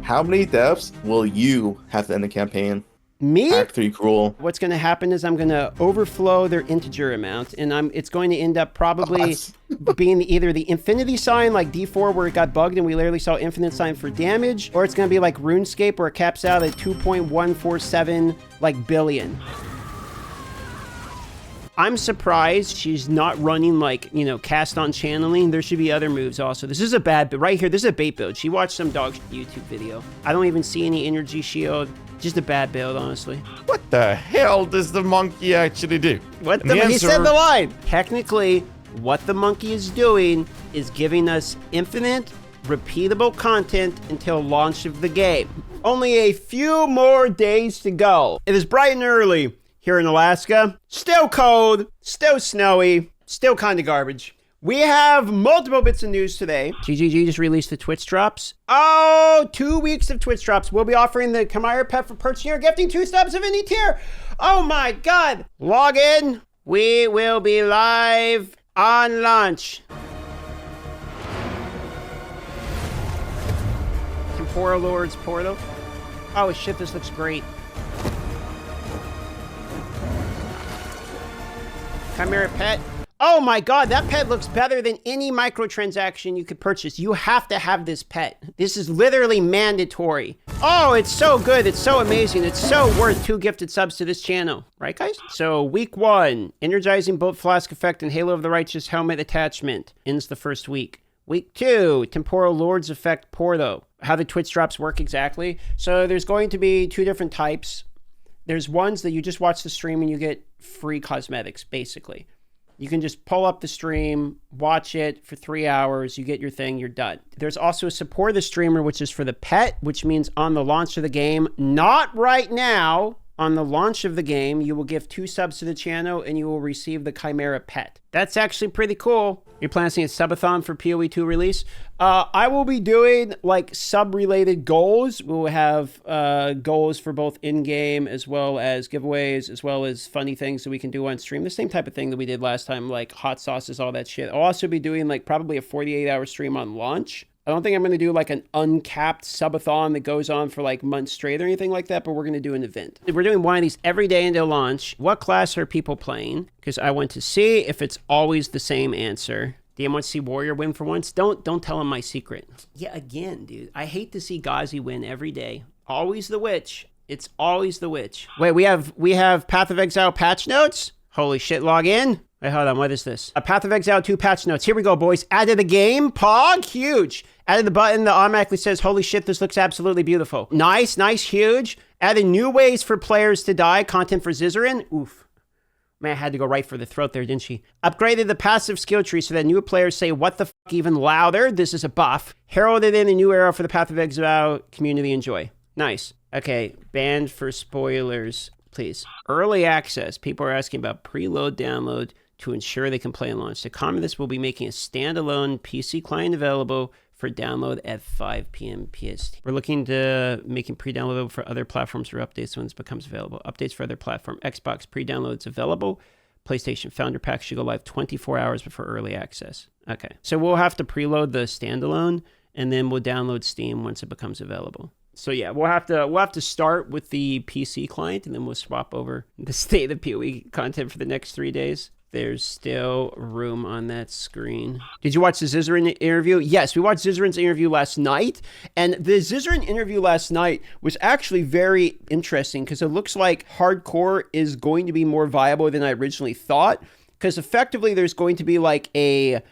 How many deaths will you have to end the campaign? Me? Act 3 cruel. What's going to happen is I'm going to overflow their integer amount, and it's going to end up probably being either the infinity sign like D4 where it got bugged and we literally saw infinite sign for damage, or it's going to be like RuneScape where it caps out at 2.147 like billion. I'm surprised she's not running like, you know, cast on channeling. There should be other moves also. This is a bad, but right here, this is a bait build. She watched some dog YouTube video. I don't even see any energy shield. Just a bad build, honestly. What the hell does the monkey actually do? What the, he said the line. Technically, what the monkey is doing is giving us infinite, repeatable content until launch of the game. Only a few more days to go. It is bright and early here in Alaska. Still cold, still snowy, still kind of garbage. We have multiple bits of news today. GGG just released the Twitch drops. Oh, 2 weeks of Twitch drops. We'll be offering the Chimera Pet for purchasing or gifting 2 subs of any tier. Oh my God. Log in. We will be live on launch. Temporal Lord's Portal. Oh shit, this looks great. Chimera Pet. Oh my God, that pet looks better than any microtransaction you could purchase. You have to have this pet. This is literally mandatory. Oh, it's so good. It's so amazing. It's so worth 2 gifted subs to this channel. Right, guys? So week 1, Energizing Bolt Flask Effect and Halo of the Righteous Helmet Attachment ends the first week. Week 2, Temporal Lord's Effect Porto. How the Twitch drops work exactly. So there's going to be 2 different types. There's ones that you just watch the stream and you get free cosmetics, basically. You can just pull up the stream, watch it for 3 hours, you get your thing, you're done. There's also a support the streamer, which is for the pet, which means on the launch of the game, not right now, on the launch of the game, you will give 2 subs to the channel and you will receive the Chimera Pet. That's actually pretty cool. You're planning to see a subathon for PoE 2 release? I will be doing like sub-related goals. We'll have goals for both in-game as well as giveaways, as well as funny things that we can do on stream. The same type of thing that we did last time, like hot sauces, all that shit. I'll also be doing like probably a 48-hour stream on launch. I don't think I'm going to do like an uncapped subathon that goes on for like months straight or anything like that, but we're going to do an event. We're doing one of these every day until launch. What class are people playing? Because I want to see if it's always the same answer. DM wants to see Warrior win for once. Don't tell him my secret. Yeah, again, dude. I hate to see Ghazzy win every day. Always the witch. It's always the witch. Wait, we have Path of Exile patch notes? Holy shit, log in. Wait, hold on, what is this? A Path of Exile 2 patch notes. Here we go, boys. Added the game. Pog, huge. Added the button that automatically says, holy shit, this looks absolutely beautiful. Nice, nice, huge. Added new ways for players to die. Content for Zizaran. Oof. Man, I had to go right for the throat there, didn't she? Upgraded the passive skill tree so that new players say, what the fuck, even louder. This is a buff. Heralded in a new era for the Path of Exile community. Enjoy. Nice. Okay, banned for spoilers, please. Early access. People are asking about preload, download to ensure they can play and launch. To comment this, we'll be making a standalone PC client available for download at 5 p.m. PST. We're looking to making pre-downloadable for other platforms or updates when it becomes available. Updates for other platform. Xbox pre-downloads available. PlayStation Founder Pack should go live 24 hours before early access. Okay, so we'll have to preload the standalone and then we'll download Steam once it becomes available. So yeah, we'll have to start with the PC client and then we'll swap over the state of PoE content for the next 3 days. There's still room on that screen. Did you watch the Zizaran interview? Yes, we watched Zizaran's interview last night. And the Zizaran interview last night was actually very interesting because it looks like hardcore is going to be more viable than I originally thought. Because effectively there's going to be like a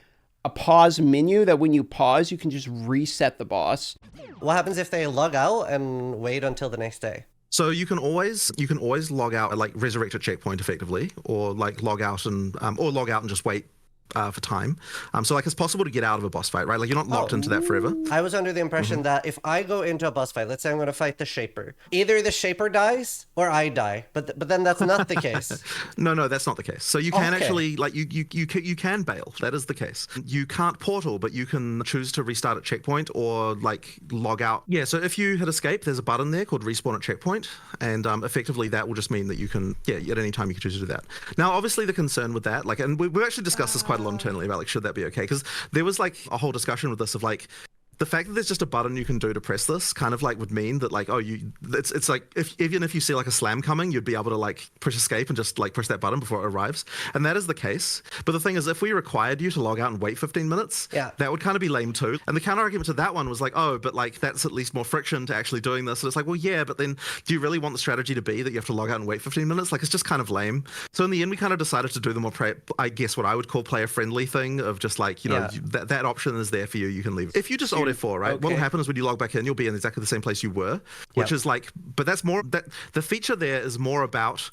pause menu that when you pause, you can just reset the boss. What happens if they log out and wait until the next day? So you can always log out at like resurrect a checkpoint effectively, or like log out and just wait for time. So like it's possible to get out of a boss fight, right? Like you're not locked into that forever. I was under the impression that if I go into a boss fight, let's say I'm going to fight the Shaper, either the Shaper dies or I die, but then that's not the case. No, that's not the case. So you can actually like you can bail. That is the case. You can't portal, but you can choose to restart at checkpoint or like log out. Yeah. So if you had escaped, there's a button there called respawn at checkpoint, and effectively that will just mean that you can at any time you can choose to do that. Now, obviously, the concern with that, like, and we've actually discussed this quite a lot internally about like should that be okay? Because there was like a whole discussion with this of like, The fact that there's just a button you can do to press this kind of like would mean that like, oh, it's like even if you see like a slam coming, you'd be able to like push escape and just like push that button before it arrives. And that is the case. But the thing is, if we required you to log out and wait 15 minutes, that would kind of be lame too. And the counter argument to that one was like, oh, but like that's at least more friction to actually doing this. And it's like, well, yeah, but then do you really want the strategy to be that you have to log out and wait 15 minutes? Like, it's just kind of lame. So in the end, we kind of decided to do the more, I guess what I would call player friendly thing of just like, you know, that option is there for you. You can leave. If you just Alt F4, right? What will happen is when you log back in, you'll be in exactly the same place you were, which is like, but that's more, that the feature there is more about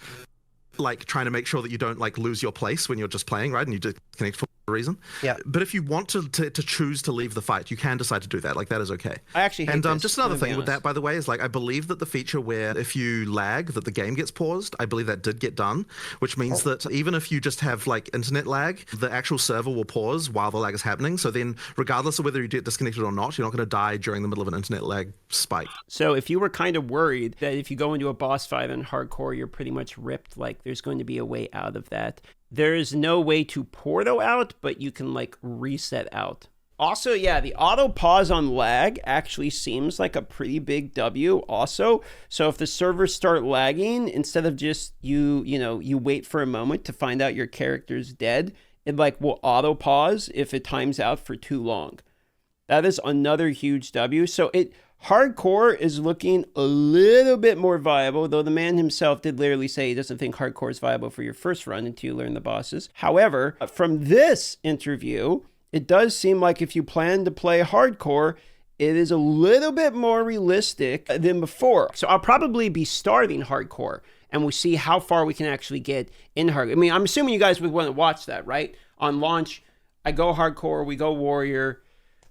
like trying to make sure that you don't like lose your place when you're just playing, right? And you disconnect for a reason. Yeah. But if you want to choose to leave the fight, you can decide to do that. Like that is okay. I actually hate this, just another thing with that, by the way, is like I believe that the feature where if you lag, that the game gets paused. I believe that did get done, which means that even if you just have like internet lag, the actual server will pause while the lag is happening. So then, regardless of whether you get disconnected or not, you're not going to die during the middle of an internet lag spike. So if you were kind of worried that if you go into a boss fight on hardcore, you're pretty much ripped, like there's going to be a way out of that. There is no way to portal out, but you can like reset out. Also, yeah, the auto pause on lag actually seems like a pretty big W also. So if the servers start lagging, instead of just you wait for a moment to find out your character's dead, it like will auto pause if it times out for too long. That is another huge W. So hardcore is looking a little bit more viable, though the man himself did literally say he doesn't think hardcore is viable for your first run until you learn the bosses. However, from this interview, it does seem like if you plan to play hardcore, it is a little bit more realistic than before. So I'll probably be starting hardcore, and we'll see how far we can actually get in hardcore. I mean, I'm assuming you guys would want to watch that, right? On launch, I go hardcore, we go warrior,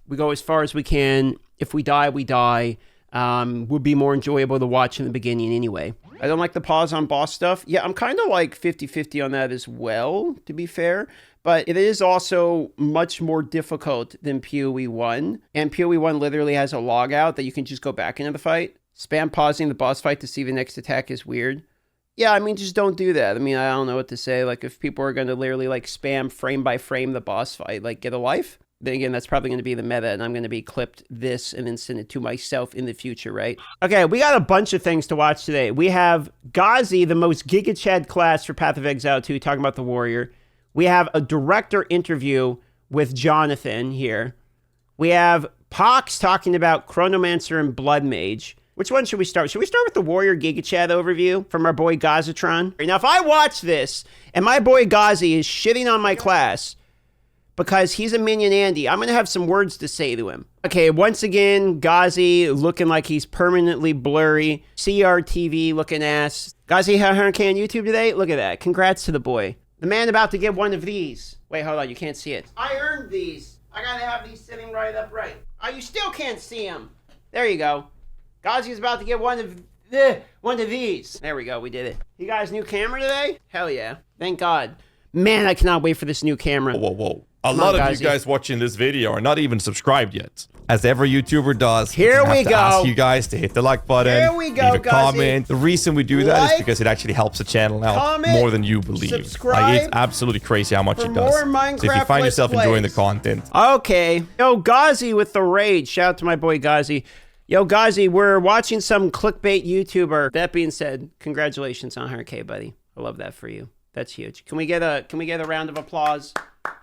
we go as far as we can. If we die, we die. Would be more enjoyable to watch in the beginning anyway. I don't like the pause on boss stuff. Yeah, I'm kind of like 50-50 on that as well, to be fair. But it is also much more difficult than PoE 1. And PoE 1 literally has a logout that you can just go back into the fight. Spam pausing the boss fight to see the next attack is weird. Yeah, I mean, just don't do that. I mean, I don't know what to say. Like, if people are going to literally, like, spam frame by frame the boss fight, like, get a life. Then again, that's probably going to be the meta, and I'm going to be clipped this and then send it to myself in the future, right? Okay, we got a bunch of things to watch today. We have Ghazzy, the most GIGACHAD class for Path of Exile 2, talking about the warrior. We have a director interview with Jonathan here. We have Pox talking about Chronomancer and Blood Mage. Which one should we start? Should we start with the Warrior GigaChad overview from our boy Ghazzytron? Now, if I watch this and my boy Ghazzy is shitting on my class because he's a minion Andy, I'm going to have some words to say to him. Okay, once again, Ghazzy looking like he's permanently blurry. CRTV looking ass. Ghazzy had 100K on YouTube today? Look at that. Congrats to the boy. The man about to get one of these. Wait, hold on. You can't see it. I earned these. I got to have these sitting right upright. Oh, you still can't see them. There you go. Ghazzy's about to get one of these. There we go. We did it. You got his new camera today? Hell yeah. Thank God. Man, I cannot wait for this new camera. Whoa. A lot of you guys watching this video are not even subscribed yet. As every YouTuber does, here we go. Ask you guys to hit the like button. Here we go, leave a comment. The reason we do that is because it actually helps the channel out comment, more than you believe. Subscribe. Like, it's absolutely crazy how much it does. So if you find yourself enjoying the content. Okay. Yo, Ghazzy with the rage. Shout out to my boy Ghazzy. Yo, Ghazzy, we're watching some clickbait YouTuber. That being said, congratulations on 100K, buddy. I love that for you. That's huge. Can we get a round of applause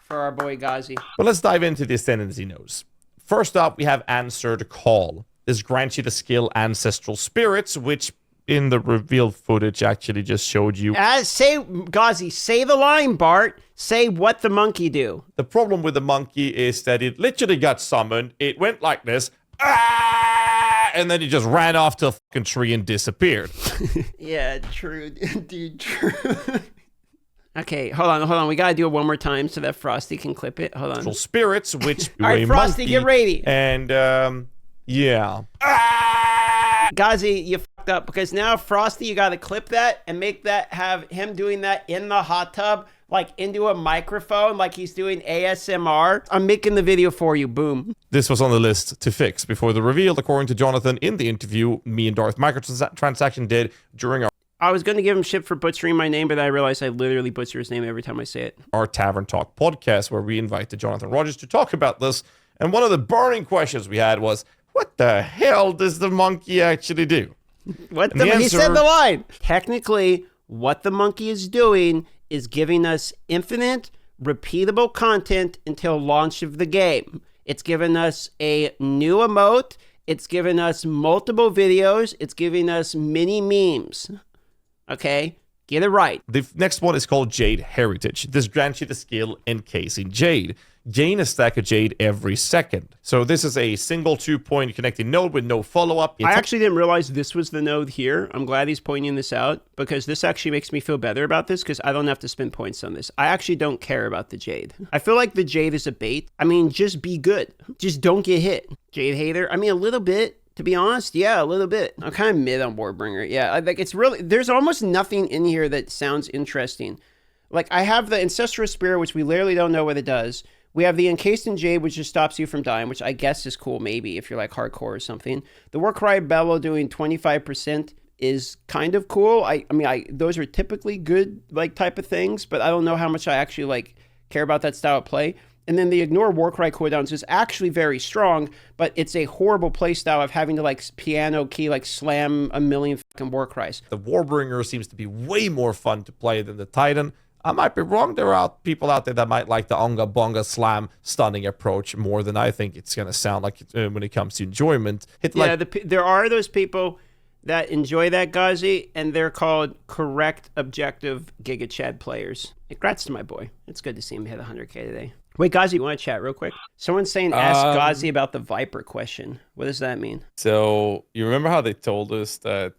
for our boy Ghazzy? But let's dive into the ascendancy nodes. First up, we have Answered Call. This grants you the skill Ancestral Spirits, which in the revealed footage actually just showed you. Ghazzy, say the line, Bart. Say what the monkey do. The problem with the monkey is that it literally got summoned. It went like this. And then he just ran off to a fucking tree and disappeared. Yeah, true, dude, true. Okay, hold on. We gotta do it one more time so that Frosty can clip it. Hold on. Spirits, which all right, Frosty, get ready. And yeah. Ghazzy, you fucked up because now Frosty, you gotta clip that and make that have him doing that in the hot tub, like into a microphone, like he's doing ASMR. I'm making the video for you. Boom. This was on the list to fix before the reveal, according to Jonathan in the interview me and Darth Microtransaction did during I was going to give him shit for butchering my name, but I realized I literally butcher his name every time I say it. Our Tavern Talk podcast, where we invited Jonathan Rogers to talk about this. And one of the burning questions we had was, what the hell does the monkey actually do? He said the line. Technically, what the monkey is doing is giving us infinite, repeatable content until launch of the game. It's given us a new emote. It's given us multiple videos. It's giving us mini memes. Okay? Get it right. The next one is called Jade Heritage. This grants you the skill Encasing Jade. Gain a stack of Jade every second. So this is a single 2-point connecting node with no follow-up. I actually didn't realize this was the node here. I'm glad he's pointing this out because this actually makes me feel better about this because I don't have to spend points on this. I actually don't care about the Jade. I feel like the Jade is a bait. I mean, just be good. Just don't get hit. Jade hater? I mean, a little bit. To be honest, yeah, a little bit. I'm kind of mid on Warbringer. Yeah, like it's really, there's almost nothing in here that sounds interesting. Like I have the Ancestral Spirit, which we literally don't know what it does. We have the Encased in Jade, which just stops you from dying, which I guess is cool maybe if you're like hardcore or something. The Warcry Bellow doing 25% is kind of cool. I mean, those are typically good like type of things, but I don't know how much I actually like care about that style of play. And then the Ignore Warcry cooldowns is actually very strong, but it's a horrible playstyle of having to like piano key, like slam a million fucking Warcries. The Warbringer seems to be way more fun to play than the Titan. I might be wrong. There are people out there that might like the Onga Bonga Slam stunning approach more than I think it's going to sound like when it comes to enjoyment. There are those people that enjoy that, Ghazzy, and they're called correct objective GigaChad players. Congrats to my boy. It's good to see him hit 100K today. Wait, Ghazzy, you want to chat real quick? Someone's saying ask Ghazzy about the Viper question. What does that mean? So you remember how they told us that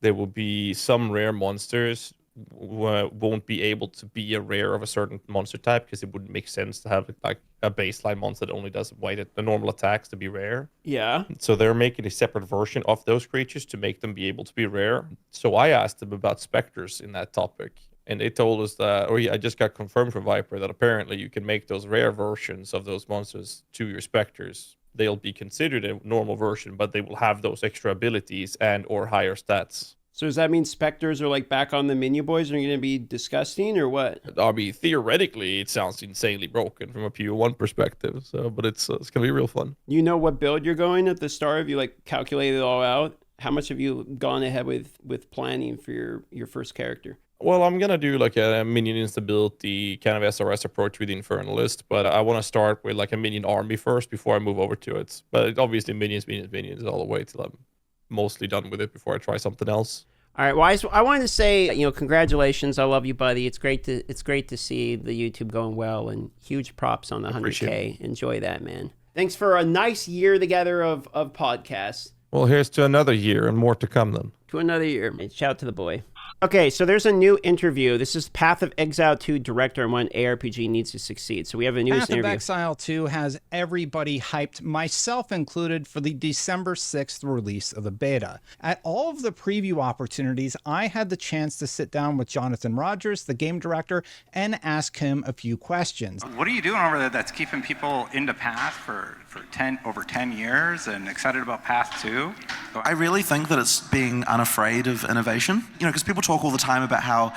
there will be some rare monsters won't be able to be a rare of a certain monster type because it wouldn't make sense to have like a baseline monster that only does the normal attacks to be rare. Yeah. So they're making a separate version of those creatures to make them be able to be rare. So I asked them about specters in that topic. And they told us that, I just got confirmed from Viper that apparently you can make those rare versions of those monsters to your specters. They'll be considered a normal version, but they will have those extra abilities and or higher stats. So does that mean specters are like back on the menu boys? Are going to be disgusting or what? I mean, theoretically, it sounds insanely broken from a PO1 perspective. So, but it's going to be real fun. You know what build you're going at the start? Have you like calculated it all out? How much have you gone ahead with planning for your first character? Well, I'm going to do like a minion instability kind of SRS approach with the Infernalist, but I want to start with like a minion army first before I move over to it. But obviously minions all the way till I'm mostly done with it before I try something else. All right, well, I wanted to say, congratulations. I love you, buddy. It's great to see the YouTube going well, and huge props on the 100K. Enjoy that, man. Thanks for a nice year together of podcasts. Well, here's to another year and more to come then. To another year. Shout out to the boy. Okay, so there's a new interview. This is Path of Exile 2 director and when ARPG needs to succeed. So we have a news interview. Path of Exile 2 has everybody hyped, myself included, for the December 6th release of the beta. At all of the preview opportunities, I had the chance to sit down with Jonathan Rogers, the game director, and ask him a few questions. What are you doing over there that's keeping people into Path for over 10 years and excited about Path 2? I really think that it's being unafraid of innovation. Because people talk all the time about how,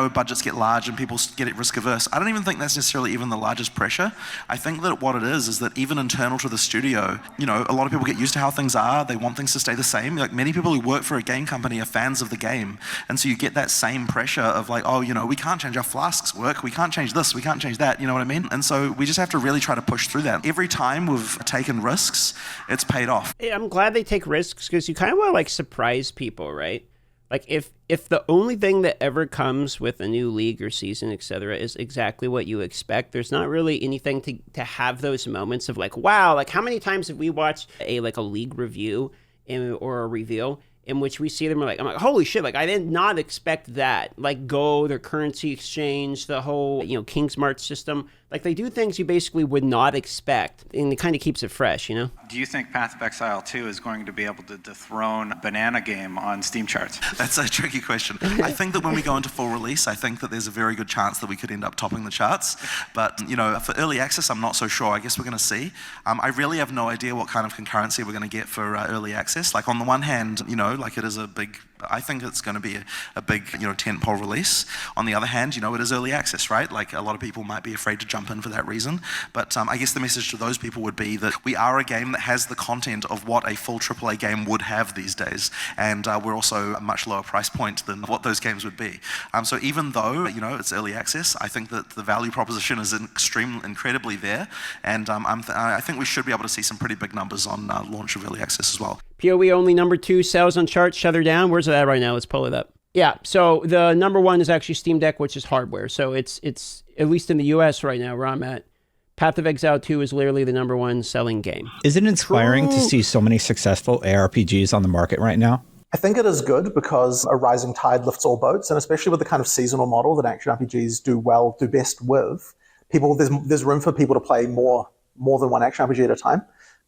budgets get large and people get risk averse. I don't even think that's necessarily even the largest pressure. I think that what it is that even internal to the studio, a lot of people get used to how things are. They want things to stay the same. Like many people who work for a game company are fans of the game. And so you get that same pressure of like, we can't change our flasks work. We can't change this. We can't change that. You know what I mean? And so we just have to really try to push through that. Every time we've taken risks, it's paid off. Yeah, I'm glad they take risks because you kind of want to like surprise people, right? Like if the only thing that ever comes with a new league or season, etc., is exactly what you expect, there's not really anything to have those moments of like, wow, like how many times have we watched a league review or a reveal in which we see them I'm like, holy shit, like I did not expect that. Like Go, their currency exchange, the whole, King's Mart system. Like they do things you basically would not expect, and it kind of keeps it fresh, Do you think Path of Exile 2 is going to be able to dethrone Banana Game on Steam charts? That's a tricky question. I think that when we go into full release, I think that there's a very good chance that we could end up topping the charts. But, for early access, I'm not so sure. I guess we're going to see. I really have no idea what kind of concurrency we're going to get for early access. Like on the one hand, it is a big I think it's going to be a big, tentpole release. On the other hand, it is early access, right? Like a lot of people might be afraid to jump in for that reason. But I guess the message to those people would be that we are a game that has the content of what a full AAA game would have these days. And we're also a much lower price point than what those games would be. So even though, it's early access, I think that the value proposition is incredibly there. And I think we should be able to see some pretty big numbers on launch of early access as well. PoE only number 2 sales on charts, shut her down. Where's it at right now? Let's pull it up. Yeah, so the number 1 is actually Steam Deck, which is hardware. So it's at least in the US right now where I'm at, Path of Exile 2 is literally the number 1 selling game. Is it inspiring to see so many successful ARPGs on the market right now? I think it is good because a rising tide lifts all boats, and especially with the kind of seasonal model that action RPGs do best with, there's room for people to play more than one action RPG at a time.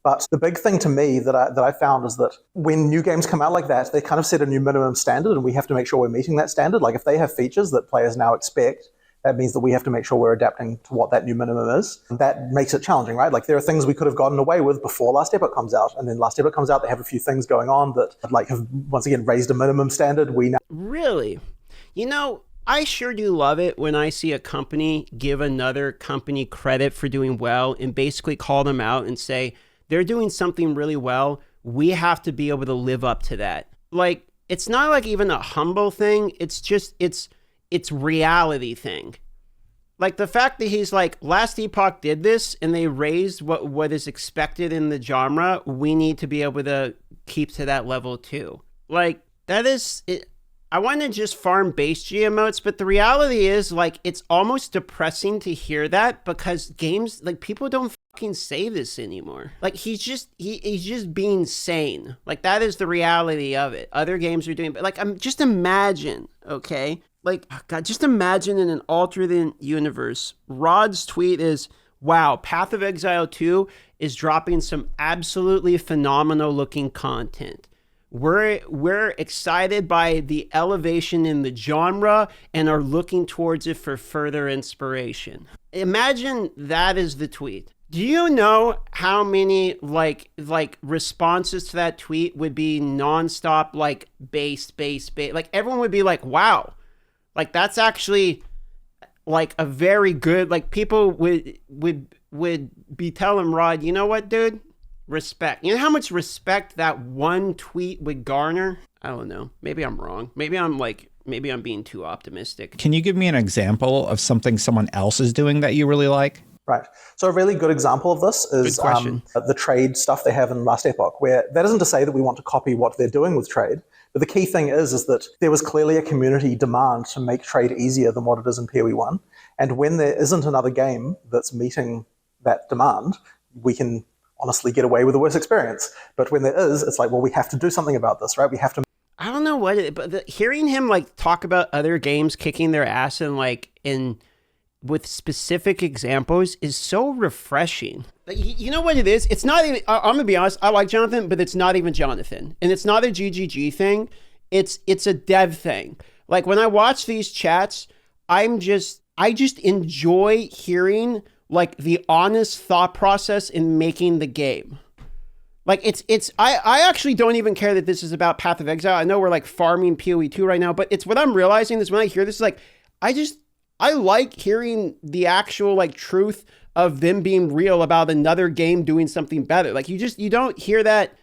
But the big thing to me that I found is that when new games come out like that, they kind of set a new minimum standard, and we have to make sure we're meeting that standard. Like if they have features that players now expect, that means that we have to make sure we're adapting to what that new minimum is. And that makes it challenging, right? Like there are things we could have gotten away with before Last Epoch comes out, and then Last Epoch comes out, they have a few things going on that like have once again raised a minimum standard. We now Really? I sure do love it when I see a company give another company credit for doing well and basically call them out and say, they're doing something really well. We have to be able to live up to that. Like, it's not like even a humble thing. It's just, it's reality thing. Like the fact that he's like, Last Epoch did this and they raised what is expected in the genre. We need to be able to keep to that level too. Like that is it. I want to just farm base GMOs, but the reality is like, it's almost depressing to hear that because games, like people don't fucking say this anymore. Like he's just being sane. Like that is the reality of it. Other games are doing, but like, just imagine, okay? Like, oh God, just imagine in an alternate universe. Rod's tweet is, wow, Path of Exile 2 is dropping some absolutely phenomenal looking content. We're excited by the elevation in the genre and are looking towards it for further inspiration. Imagine that is the tweet. Do you know how many like responses to that tweet would be nonstop like base? Like everyone would be like, wow, like that's actually like a very good, like people would be telling Rod, you know what, dude? Respect. You know how much respect that one tweet would garner? I don't know. Maybe I'm wrong. Maybe I'm being too optimistic. Can you give me an example of something someone else is doing that you really like? Right. So a really good example of this is the trade stuff they have in Last Epoch, where that isn't to say that we want to copy what they're doing with trade, but the key thing is that there was clearly a community demand to make trade easier than what it is in PoE 1. And when there isn't another game that's meeting that demand, we can honestly get away with a worse experience. But when there is, it's like, well, we have to do something about this, right? We have to. I don't know what, but hearing him like talk about other games kicking their ass and like with specific examples is so refreshing. Like, you know what it is? It's not even, I'm gonna be honest, I like Jonathan, but it's not even Jonathan. And it's not a GGG thing. It's a dev thing. Like when I watch these chats, I just enjoy hearing like the honest thought process in making the game. Like I actually don't even care that this is about Path of Exile. I know we're like farming PoE 2 right now, but it's what I'm realizing is when I hear this, like, I like hearing the actual like truth of them being real about another game doing something better. Like you don't hear that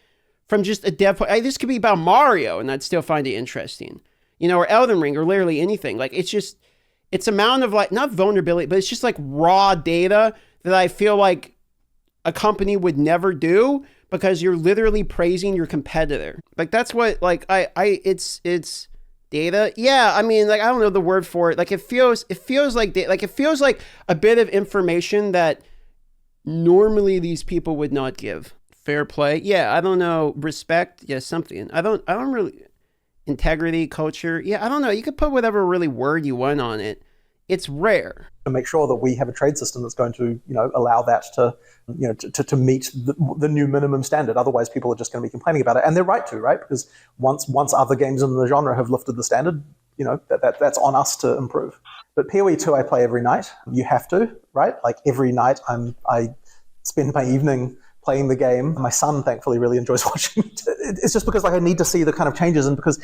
from just a dev. This could be about Mario and I'd still find it interesting, or Elden Ring or literally anything. Like it's amount of like, not vulnerability, but it's just like raw data that I feel like a company would never do because you're literally praising your competitor. Like that's what, like it's data. Yeah. I mean, like, I don't know the word for it. Like it feels like it feels like a bit of information that normally these people would not give. Fair play. Yeah. I don't know. Respect. Yeah. Something. I don't really, integrity, culture. Yeah. I don't know. You could put whatever really word you want on it. It's rare. To make sure that we have a trade system that's going to, allow that to meet the new minimum standard. Otherwise, people are just going to be complaining about it, and they're right to, right? Because once other games in the genre have lifted the standard, that's on us to improve. But PoE 2, I play every night. You have to, right? Like every night, I spend my evening playing the game. My son, thankfully, really enjoys watching it. It's just because like I need to see the kind of changes, and because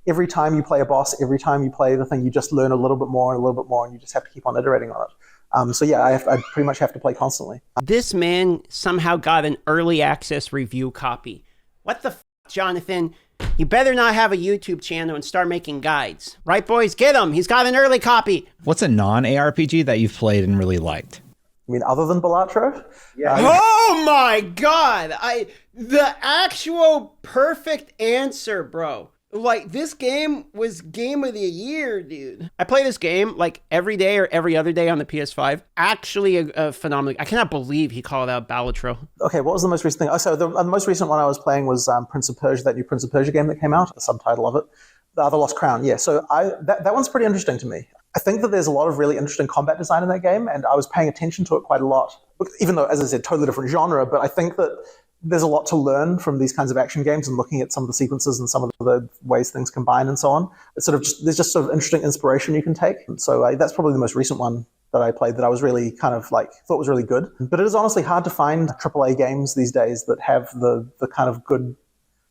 every time you play a boss, every time you play the thing, you just learn a little bit more and a little bit more, and you just have to keep on iterating on it. So yeah, I pretty much have to play constantly. This man somehow got an early access review copy. What the f, Jonathan? You better not have a YouTube channel and start making guides. Right, boys? Get him! He's got an early copy! What's a non-ARPG that you've played and really liked? I mean, other than Balatro? Yeah. Oh my god! The actual perfect answer, bro. Like, this game was game of the year, dude. I play this game like every day or every other day on the PS5. Actually a phenomenal. I cannot believe he called out Balatro. Okay, what was the most recent thing? Oh, so the most recent one I was playing was Prince of Persia, that new Prince of Persia game that came out, the subtitle of it. The Lost Crown, yeah. So that one's pretty interesting to me. I think that there's a lot of really interesting combat design in that game, and I was paying attention to it quite a lot. Even though, as I said, totally different genre, but I think that there's a lot to learn from these kinds of action games and looking at some of the sequences and some of the ways things combine and so on. It's there's just sort of interesting inspiration you can take. And so that's probably the most recent one that I played that I was really kind of like, thought was really good. But it is honestly hard to find AAA games these days that have the kind of good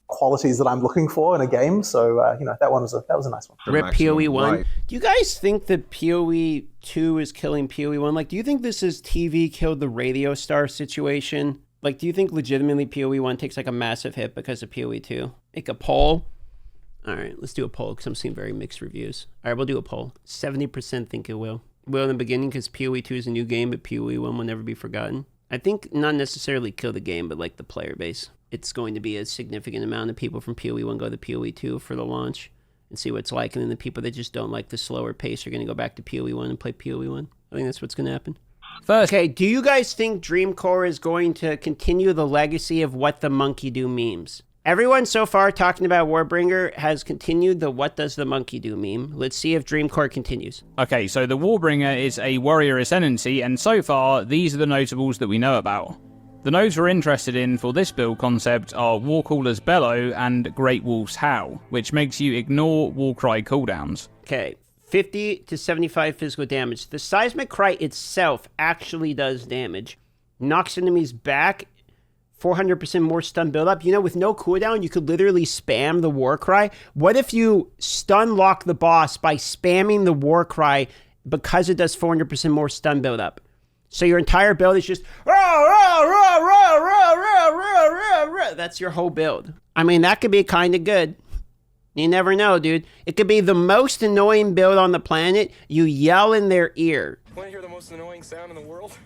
qualities that I'm looking for in a game. So, that one was a nice one. Rip PoE 1. Right. Do you guys think that PoE 2 is killing PoE 1? Like, do you think this is TV killed the Radio Star situation? Like, do you think legitimately PoE 1 takes like a massive hit because of PoE 2? Make a poll. All right, let's do a poll because I'm seeing very mixed reviews. All right, we'll do a poll. 70% think it will. Will in the beginning because PoE 2 is a new game, but PoE 1 will never be forgotten. I think not necessarily kill the game, but like the player base. It's going to be a significant amount of people from PoE 1 go to PoE 2 for the launch and see what it's like. And then the people that just don't like the slower pace are going to go back to PoE 1 and play PoE 1. I think that's what's going to happen. First, okay, do you guys think Dreamcore is going to continue the legacy of what the monkey do memes? Everyone so far talking about Warbringer has continued the what does the monkey do meme. Let's see if Dreamcore continues. Okay, so the Warbringer is a warrior ascendancy, and so far, these are the notables that we know about. The nodes we're interested in for this build concept are Warcaller's Bellow and Great Wolf's Howl, which makes you ignore Warcry cooldowns. Okay. 50 to 75 physical damage. The Seismic Cry itself actually does damage. Knocks enemies back. 400% more stun buildup. With no cooldown, you could literally spam the War Cry. What if you stun lock the boss by spamming the War Cry because it does 400% more stun buildup? So your entire build is just that's your whole build. I mean, that could be kind of good. You never know, dude. It could be the most annoying build on the planet. You yell in their ear. Want to hear the most annoying sound in the world?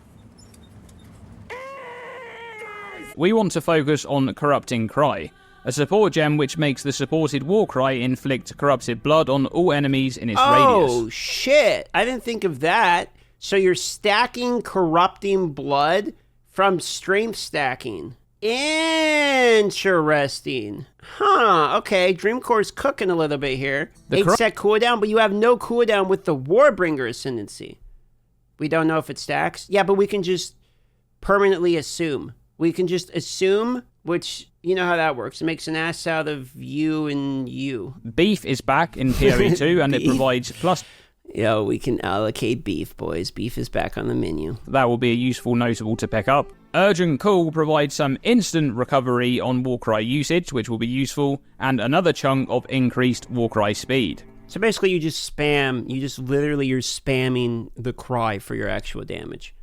We want to focus on Corrupting Cry, a support gem which makes the supported War Cry inflict corrupted blood on all enemies in its radius. Oh, shit. I didn't think of that. So you're stacking corrupting blood from strength stacking. Interesting. Huh, okay. Dreamcore's cooking a little bit here. 8-set cooldown, but you have no cooldown with the Warbringer Ascendancy. We don't know if it stacks. Yeah, but we can just permanently assume. We can just assume, which, you know how that works. It makes an ass out of you and you. Beef is back in PoE 2, and it provides plus... Yo, we can allocate beef, boys. Beef is back on the menu. That will be a useful notable to pick up. Urgent Call provides some instant recovery on Warcry usage, which will be useful, and another chunk of increased Warcry speed. So basically you just spam, you're spamming the cry for your actual damage.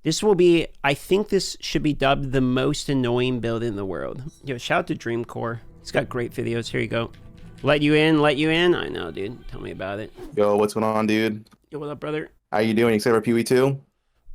This will be, I think this should be dubbed the most annoying build in the world. Yo, shout out to Dreamcore. He's got great videos. Here you go. Let you in. I know, dude. Tell me about it. Yo, what's going on, dude? Yo, what up, brother? How you doing? Excited for PoE 2?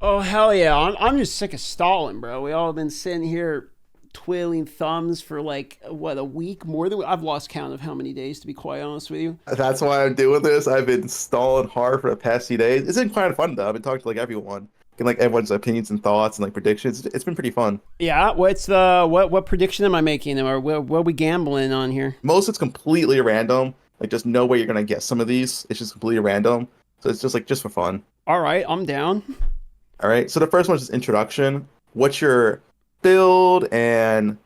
Oh, hell yeah. I'm just sick of stalling, bro. We all been sitting here twiddling thumbs for like, what, a week? I've lost count of how many days, to be quite honest with you. That's why I'm doing this. I've been stalling hard for the past few days. It's been quite fun, though. I've been talking to like everyone. Getting like everyone's opinions and thoughts and like predictions. It's been pretty fun. Yeah, what prediction am I making? Or what are we gambling on here? Most it's completely random. Like just no way you're gonna get some of these. It's just completely random. So it's just for fun. All right, I'm down. All right. So the first one is introduction. What's your build and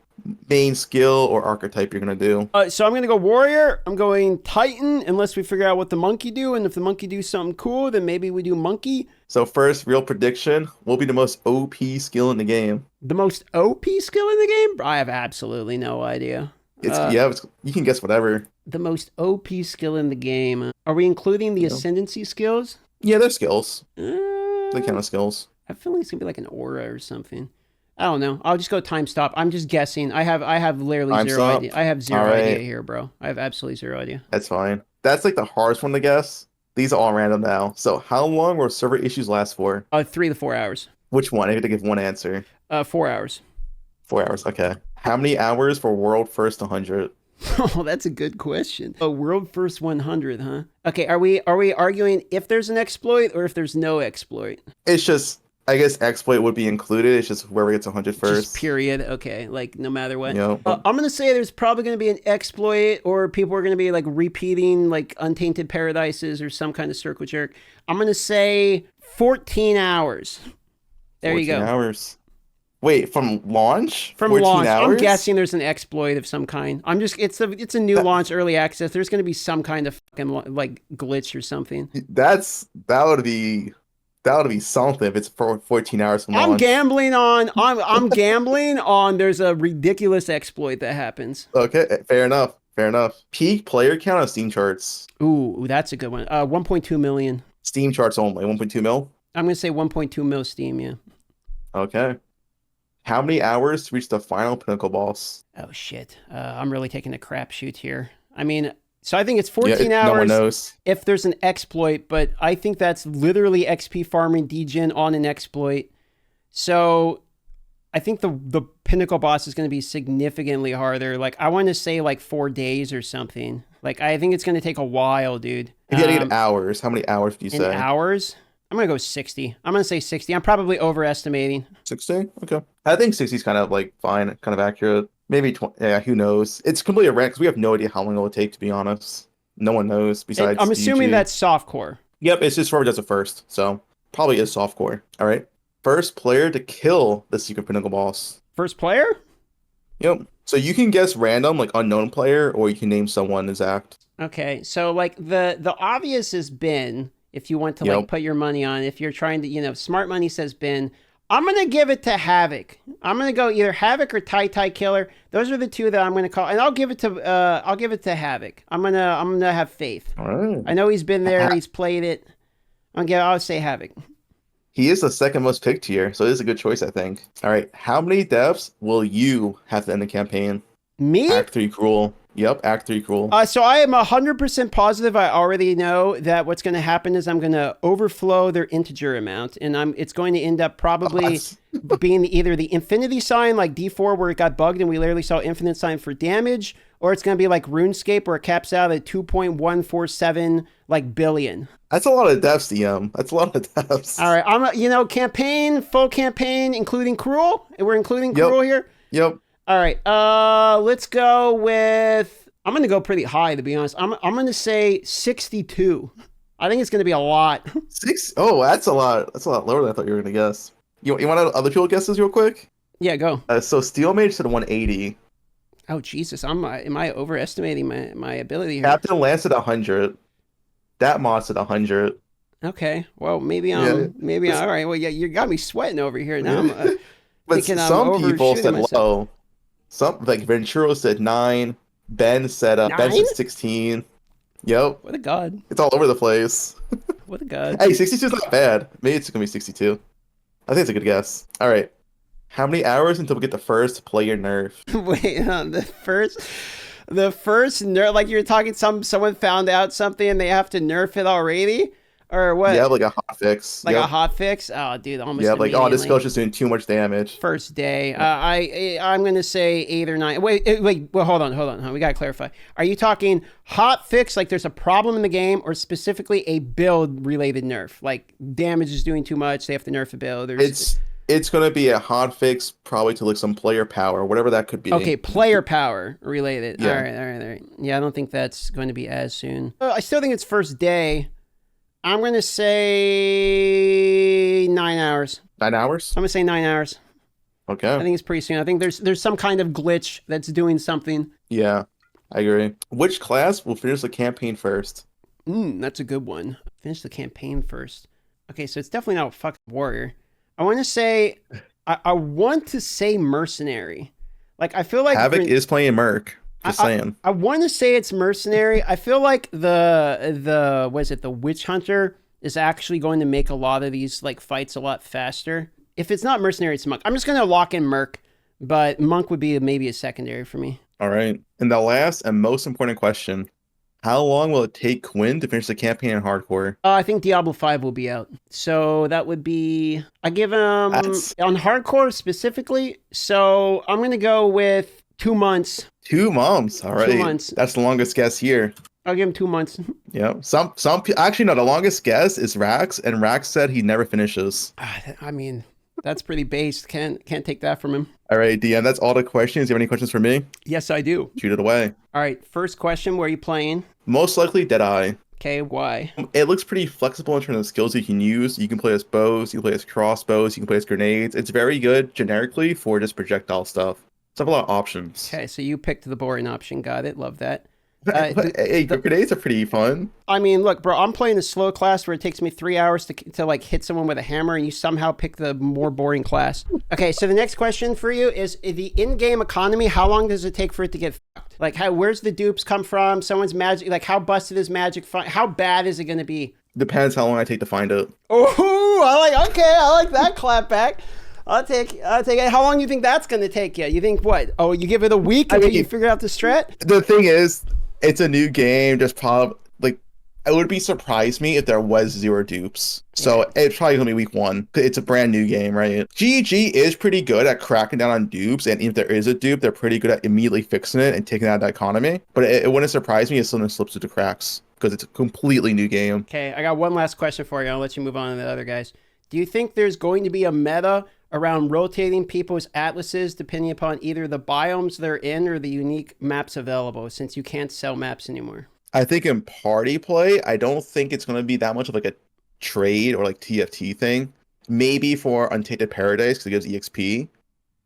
main skill or archetype you're gonna do? So I'm gonna go warrior. I'm going titan unless we figure out what the monkey do, and if the monkey do something cool, then maybe we do monkey. So first, real prediction, what will be the most OP skill in the game? The most OP skill in the game? I have absolutely no idea. You can guess whatever. The most OP skill in the game. Are we including the ascendancy skills? Yeah, they're skills. They count as skills. I feel like it's gonna be like an aura or something. I don't know. I'll just go time stop. I'm just guessing. I have literally Time zero stop? idea. I have zero All right. idea here, bro. I have absolutely zero idea. That's fine. That's like the hardest one to guess. These are all random now. So how long will server issues last for? 3 to 4 hours. Which one? I have to give one answer. 4 hours. 4 hours. Okay. How many hours for world first 100? Oh, that's a good question. A world first 100, huh? Okay, are we arguing if there's an exploit or if there's no exploit? It's just, I guess exploit would be included. It's just whoever gets 100 first. Just period. Okay, like no matter what. Yep. I'm gonna say there's probably gonna be an exploit, or people are gonna be like repeating like Untainted Paradises or some kind of circle jerk. I'm gonna say 14 hours. There you go. 14 hours. Wait, from launch? From 14 launch. hours? I'm guessing there's an exploit of some kind. It's a new launch, early access. There's gonna be some kind of fucking like glitch or something. That would be something if it's for 14 hours from launch. I'm gambling on there's a ridiculous exploit that happens. Okay, fair enough. Peak player count on Steam charts. Ooh, that's a good one. 1.2 million. Steam charts only, 1.2 mil? I'm gonna say 1.2 mil Steam, yeah. Okay. How many hours to reach the final pinnacle boss? Oh shit. I'm really taking a crapshoot here. I mean, so I think it's 14 hours. No one knows. If there's an exploit, but I think that's literally XP farming degen on an exploit. So I think the pinnacle boss is going to be significantly harder. Like I want to say like 4 days or something. Like I think it's going to take a while, dude. If you had to get hours, how many hours do you say? Hours? I'm going to go 60. I'm going to say 60. I'm probably overestimating. 60? Okay. I think 60 is kind of like fine, kind of accurate. Maybe 20. Yeah, who knows? It's completely random because we have no idea how long it will take, to be honest. No one knows besides I'm assuming DG. that's softcore. Yep, it's just whoever does it first. So probably is softcore. All right. First player to kill the secret pinnacle boss. First player? Yep. So you can guess random, like unknown player, or you can name someone exact. Okay. So like the obvious is Ben. If you want to like put your money on, if you're trying to, smart money says Ben. I'm going to give it to Havoc. I'm going to go either Havoc or Tai Tai Killer. Those are the two that I'm going to call. And I'll give it to Havoc. I'm going to have faith. All right. I know he's been there, he's played it. I'll say Havoc. He is the second most picked here, so it is a good choice, I think. All right. How many deaths will you have to end the campaign? Me? Act 3 Cruel. Yep, Act 3 Cruel. So I am 100% positive. I already know that what's going to happen is I'm going to overflow their integer amount, and it's going to end up probably being either the infinity sign, like D4, where it got bugged and we literally saw infinite sign for damage, or it's going to be like RuneScape, where it caps out at 2.147 like billion. That's a lot of deaths, DM. That's a lot of deaths. All right, I'm full campaign, including Cruel. We're including Cruel here. Yep. All right, let's go with, I'm going to go pretty high, to be honest. I'm going to say 62. I think it's going to be a lot. Oh, that's a lot. That's a lot lower than I thought you were going to guess. You want other people guesses real quick? Yeah, go. So Steel Mage said 180. Oh, Jesus. Am I overestimating my ability here? Captain Lance at 100. That Moss at 100. Okay. Well, maybe all right. Well, yeah, you got me sweating over here now. I'm but some people said low. Some like Venturo said 9. Ben said 16. Yep. What a god. It's all over the place. What a god. Hey, 62 is not bad. Maybe it's gonna be 62. I think it's a good guess. All right. How many hours until we get the first player nerf? Wait, the first nerf, like you're talking someone found out something and they have to nerf it already? Or what? Yeah, like a hot fix. Like a hot fix? Oh, dude, almost like, this spell's just doing too much damage. First day. I'm going to say 8 or 9. Wait, hold on. We got to clarify. Are you talking hot fix, like there's a problem in the game, or specifically a build-related nerf? Like damage is doing too much, they have to nerf a build? It's going to be a hot fix, probably to like some player power, whatever that could be. Okay, player power related. Yeah. All right. Yeah, I don't think that's going to be as soon. I still think it's first day. I'm going to say 9 hours. 9 hours? I'm going to say 9 hours. Okay. I think it's pretty soon. I think there's some kind of glitch that's doing something. Yeah, I agree. Which class will finish the campaign first? That's a good one. Finish the campaign first. Okay, so it's definitely not a fucking warrior. I want to say mercenary. Like, I feel like Havoc is playing Merc. Just saying. I want to say it's mercenary. I feel like the witch hunter is actually going to make a lot of these like fights a lot faster. If it's not mercenary, it's monk. I'm just going to lock in merc, but monk would be maybe a secondary for me. All right. And the last and most important question. How long will it take Quinn to finish the campaign in hardcore? I think Diablo 5 will be out. So that would be... I give him... On hardcore specifically, so I'm going to go with 2 months. 2 months. All right. 2 months. That's the longest guess here. I'll give him 2 months. Yeah. Actually, no, the longest guess is Rax, and Rax said he never finishes. I mean... That's pretty based. Can't take that from him. All right, DM, that's all the questions. Do you have any questions for me? Yes, I do. Shoot it away. All right, first question, where are you playing? Most likely Deadeye. Okay, why? It looks pretty flexible in terms of skills you can use. You can play as bows, you can play as crossbows, you can play as grenades. It's very good generically for just projectile stuff. It's have a lot of options. Okay, so you picked the boring option. Got it. Love that. Hey, grenades are pretty fun. I mean, look, bro, I'm playing a slow class where it takes me 3 hours to like hit someone with a hammer, and you somehow pick the more boring class. Okay, so the next question for you is the in-game economy. How long does it take for it to get fucked? Like, where's the dupes come from? Someone's magic. Like, how busted is magic? How bad is it going to be? Depends how long I take to find it. Oh, I like that clap back. I'll take it. How long do you think that's going to take you? You think what? Oh, you give it a week until you figure out the strat? The thing is, it's a new game. Just probably like it would be surprised me if there was 0 dupes. So it's probably gonna be week 1. It's a brand new game, right? GG is pretty good at cracking down on dupes, and if there is a dupe, they're pretty good at immediately fixing it and taking out the economy. But it wouldn't surprise me if something slips through the cracks because it's a completely new game. Okay, I got one last question for you. I'll let you move on to the other guys. Do you think there's going to be a meta around rotating people's atlases depending upon either the biomes they're in or the unique maps available, since you can't sell maps anymore? I think in party play, I don't think it's going to be that much of like a trade or like TFT thing. Maybe for Untainted Paradise because it gives EXP.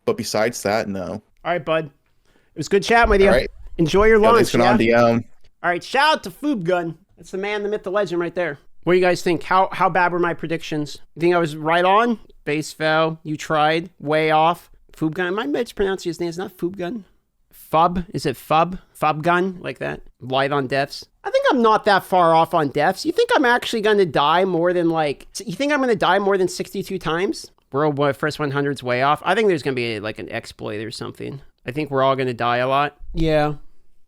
But besides that, no. All right, bud. It was good chatting with you. All right. Enjoy your lunch. Thanks for on DM. All right, shout out to Foob Gun. That's the man, the myth, the legend right there. What do you guys think? How bad were my predictions? You think I was right on? Base fell. You tried. Way off. Foob Gun. Am I mispronouncing his name? It's not Foob Gun. Fub? Is it Fub? Fub Gun? Like that? Light on deaths? I think I'm not that far off on deaths. You think I'm actually going to die more than you think I'm going to die more than 62 times? World first 100's way off. I think there's going to be like an exploit or something. I think we're all going to die a lot. Yeah,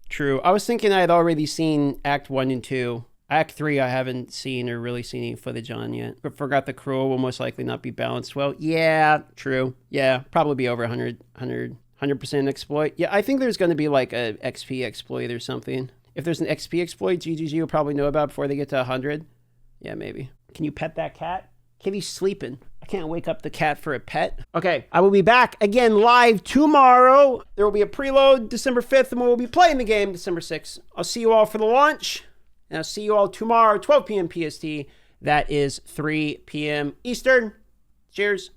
true. I was thinking I had already seen Act 1 and 2. Act 3 I haven't seen or really seen any footage on yet. But forgot the cruel will most likely not be balanced well. Yeah, true. Yeah, probably be over 100% exploit. Yeah, I think there's going to be like a XP exploit or something. If there's an XP exploit, GGG will probably know about before they get to 100. Yeah, maybe. Can you pet that cat? Kitty's sleeping. I can't wake up the cat for a pet. Okay, I will be back again live tomorrow. There will be a preload December 5th, and we'll be playing the game December 6th. I'll see you all for the launch. And I'll see you all tomorrow, 12 p.m. PST. That is 3 p.m. Eastern. Cheers.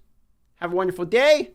Have a wonderful day.